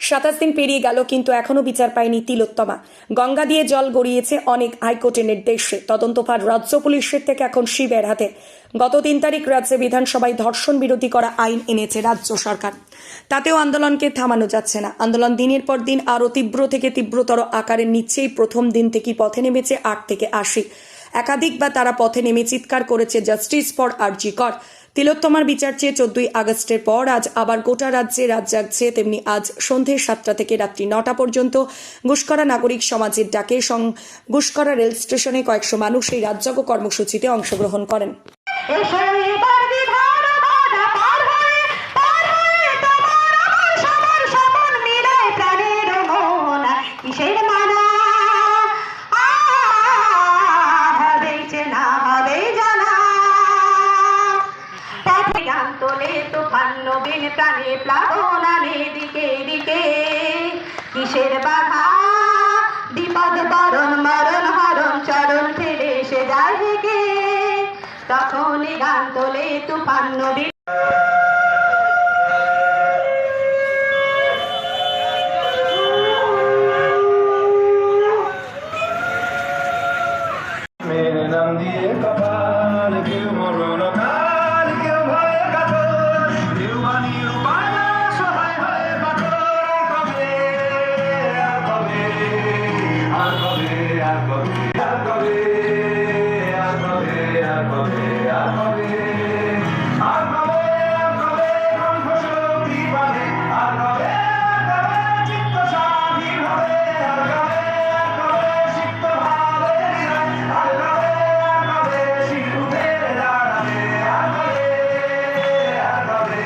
27 দিন পেরিয়ে গেল, কিন্তু এখনো বিচার পায়নি তিলোত্তমা। গঙ্গা দিয়ে জল গড়িয়েছে অনেক, হাইকোর্টের নির্দেশে তদন্তভার রাজ্য পুলিশের থেকে এখন শিবের হাতে। গত 3 তারিখ রাজ্যে বিধানসভায় ধর্ষণ বিরোধী করা আইন এনেছে রাজ্য সরকার। তাতেও আন্দোলনকে থামানো যাচ্ছে না। আন্দোলন দিনের পর দিন আরও তীব্র থেকে তীব্রতর আকারে নিচ্ছেই। প্রথম দিন থেকেই পথে নেমেছে 8 থেকে 80। একাধিকবার তারা পথে নেমে চিৎকার করেছে জাস্টিস ফর আরজি কর। তিলোত্তমার বিচার চেয়ে 14ই আগস্টের পর আজ আবার গোটা রাজ্যে রাত জাগছে। তেমনি আজ সন্ধে 7টা থেকে রাত্রি 9টা পর্যন্ত গুসকরা নাগরিক সমাজের ডাকে গুসকরা রেল স্টেশনে কয়েকশো মানুষ এই রাজযোগ্য কর্মসূচিতে অংশগ্রহণ করেন। প্রাণে প্লাবন আনে দিকে দিকে, কিসের বাধা বিপদ তরণ মরণ হরণ চরণ ফেলে সে যায় থেকে, তখনই গান তোলে তুফান নবী। মেরে নাম দিয়ে কপাল কেউ মরণ কাল, কেউ ভয়ে কাতর, কেউ বানিয়ে উপায় না সহায় হয়ে পাথর। কবে আর কবে, আর কবে, আর কবে, আর কবে, আর কবে, আর কবে, আর কবে, আর কবে, আর কবে কণ্ঠ শক্তি পাবে, আর কবে, আর কবে চিত্ত স্বাধীন হবে, আর কবে, আর কবে সিক্ত ভাবে নিরায়, আর কবে, আর কবে শিশুতে দাঁড়াবে, আর কবে, আর কবে,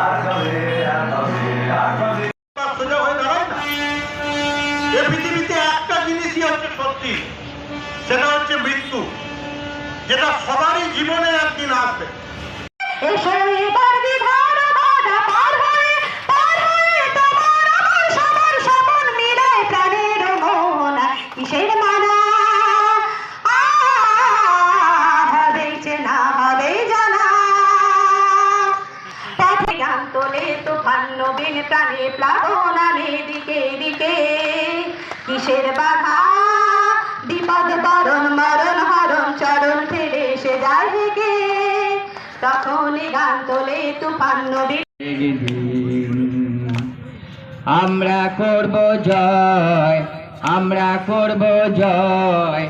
আর কবে, আর কবে, আর কবে। সোজা হয়ে দাঁড়ায় না। এ পৃথিবীতে একটা জিনিসই হচ্ছে সত্যি, সেটা হচ্ছে মৃত্যু, যেটা সবারই জীবনে একদিন আসবে। এসো এবার বিধান বাধা পার হয়ে, পার হয়ে তোমার আমার সবার সপন মিলে প্রাণের মন, কিসের মানা হবে চেনা হবে জানা, পথে গান তোলে তুফান নবীন প্রাণে প্লাবন আনে দিকে দিকে, কিসের বাধা বিপদ তরণ মরণ হরণ চরণ ফেলে সে যায় থেকে, তখনই গান তোলে তুফান নবী। আমরা করব জয়, আমরা করব জয়,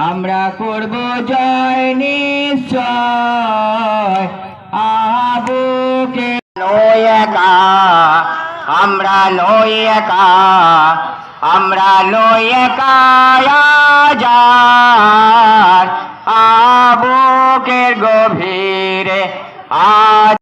আমরা করব জয় নিশ্চয়। আবুকে নই একা, আমরা নই একা, আমরা নই একা, আজ আবুকের গভীরে আজ